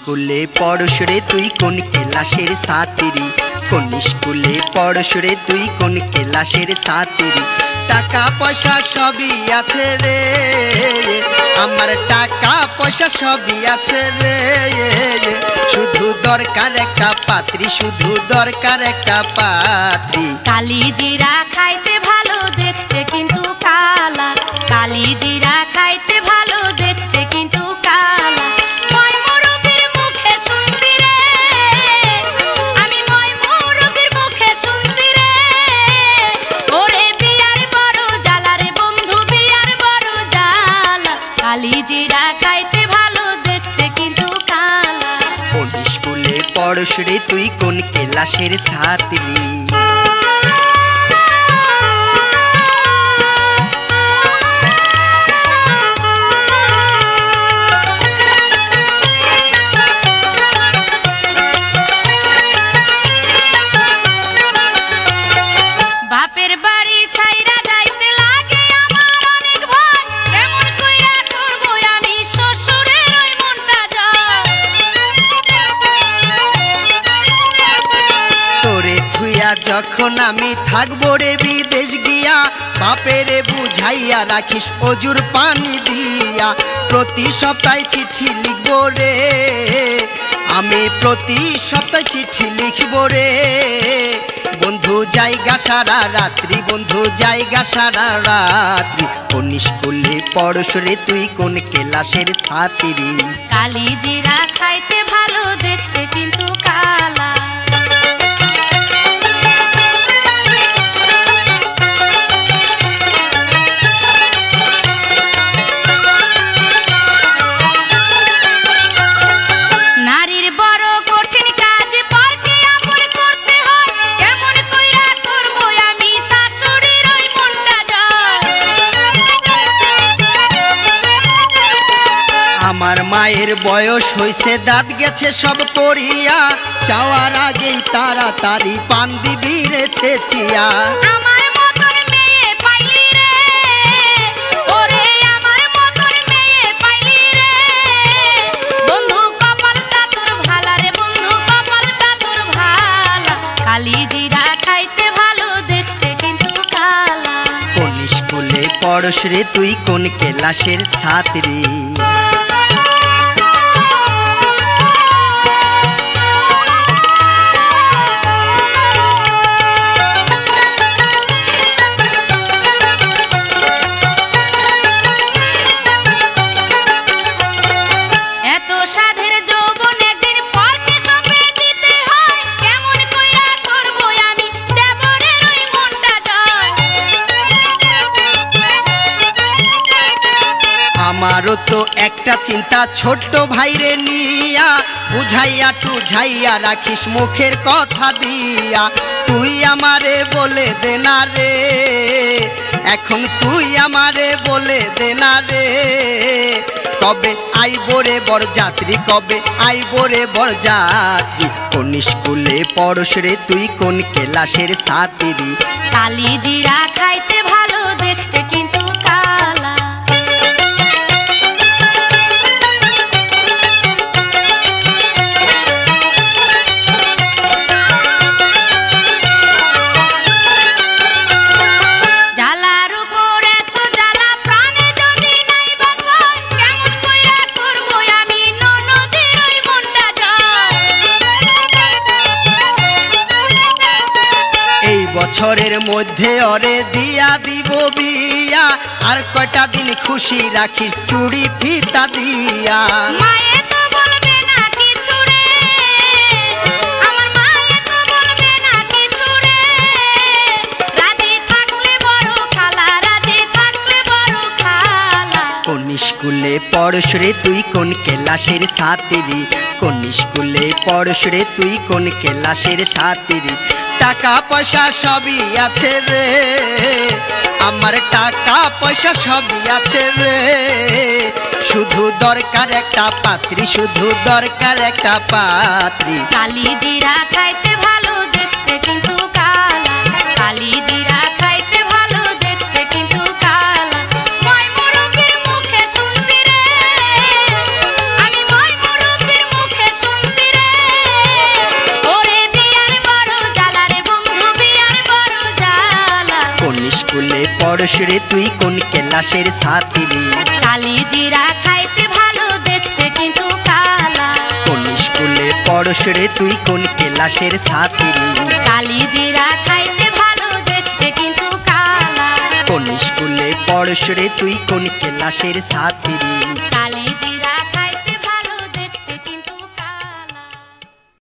স্কুলে পড়স রে তুই কোন ক্লাসের ছাত্রী? কোন স্কুলে পড়স রে তুই কোন ক্লাসের ছাত্রী? টাকা পয়সা সবই আছে রে আমার, টাকা পয়সা সবই আছে রে, শুধু দরকার একটা পাত্রী, শুধু দরকার একটা পাত্রী। কালি জিরা খাইতে ভালো দেখতে কিন্তু কালা, কালি জিরা খাইতে ভালো দেখতে কিন্তু কালা। ময়মুরবির মুখে শুনছি রে আমি, ময়মুরবির মুখে শুনছি রে ওরে বিয়ার বড় জ্বালা রে বন্ধু, বিয়ার বড় জ্বালা। কালি জিরা খাইতে ভালো দেখতে কিন্তু কালা। কোন স্কুলে পড়স রে তুই কোন ক্লাসের ছাত্রী? বাপের বাড়ি ছাইরা যাইতে লাগে আমার অনেক ভয়, কেমন কইরা করব আমি শ্বশুরের ওই মনটা জয়। তোরে থুইয়া যখন আমি থাকবো রে বিদেশ গিয়া, বাপেরে বুঝাইয়া রাখিস অজুর পানি দিয়া। প্রতি সপ্তাহে চিঠি লিখবো রে আমি, প্রতি সপ্তাহে চিঠি লিখবো রে। বন্ধু জায়গা সারা রাত্রি, বন্ধু জায়গা সারা রাত্রি। কোন স্কুলে পড়স রে তুই কোন ক্লাসের ছাত্রী? কালি জিরা খাইতে ভালো দেখতে কিন্তু কালা। নারীর বড় কঠিন কাজ পরকে আপন করতে হয়, কেমন কইরা করব আমি শাশুড়ির ওই মনটা জয়। আমার মায়ের বয়স হইছে, দাঁত গেছে সব পড়িয়া, চাওয়ার আগেই তাড়াতাড়ি পান দিবি রে ছেচিয়া। আমার মতন মেয়ে পাইলি রে ওরে, আমার মতন মেয়ে পাইলি রে বন্ধু, কপালটা তোর ভালা রে বন্ধু, কপালটা তোর ভালা। কালি জিরা খাইতে ভালো দেখতে কিন্তু কালা। কোন স্কুলে পড়স রে তুই কোন ক্লাসের ছাত্রী? এত সাধের যৌবন একদিন পরকে সঁপে দিতে হয়, কেমন কইরা করব আমি দেবরের ওই মনটা জয়। আমারও তো একটা চিন্তা ছোট্ট ভাইরে নিয়া, বুঝাইয়া টুঝাইয়া রাখিস মুখের কথা দিয়া। তুই আমারে বলে দে না রে এখন, তুই আমারে বলে দে না রে কবে আইবো রে বরযাত্রী, কবে আইবো রে বরযাত্রী। কোন স্কুলে পড়স রে তুই কোন ক্লাসের ছাত্রী? কালি জিরা খাইতে ভালো দেখতে কিন্তু কালা। জ্বালার উপর এত জ্বালা প্রাণে যদি নাই বাসায়, কেমন কইরা করব আমি ননদের ওই মনটা জয়। এই বছরের মধ্যে অরে দিয়া দিব বিয়া, আর কয়টা দিন খুশি রাখিস চুড়ি ফিতা দিয়া। মায়ে তো বলবে না কিছু রে আমার, মায়ে তো বলবে না কিছু রে, রাজি থাকলে বড় খালা, রাজি থাকলে বড় খালা। কোন স্কুলে পড়স রে তুই কোন ক্লাসের ছাত্রী? কোন স্কুলে পড়স রে তুই কোন ক্লাসের ছাত্রী? টাকা পয়সা সবই আছে রে আমার, টাকা পয়সা সবই আছে রে, শুধু দরকার একটা পাত্রী, শুধু দরকার একটা পাত্রী। কালি জিরা খাইতে ভালো দেখতে কিন্তু কালা, কালি জিরা খাইতে ভালো দেখতে কিন্তু কালা। ময়মুরবির মুখে শুনছি রে আমি, ময়মুরবির মুখে পড়স রে তুই কোন ক্লাসের ছাত্রী? কালি জিরা খাইতে ভালো দেখতে কিন্তু কালা। কোন স্কুলে পড়স রে তুই কোন ক্লাসের ছাত্রী? কালি জিরা খাইতে ভালো দেখতে কিন্তু কালা। কোন স্কুলে পড়স রে তুই কোন ক্লাসের ছাত্রী? কালি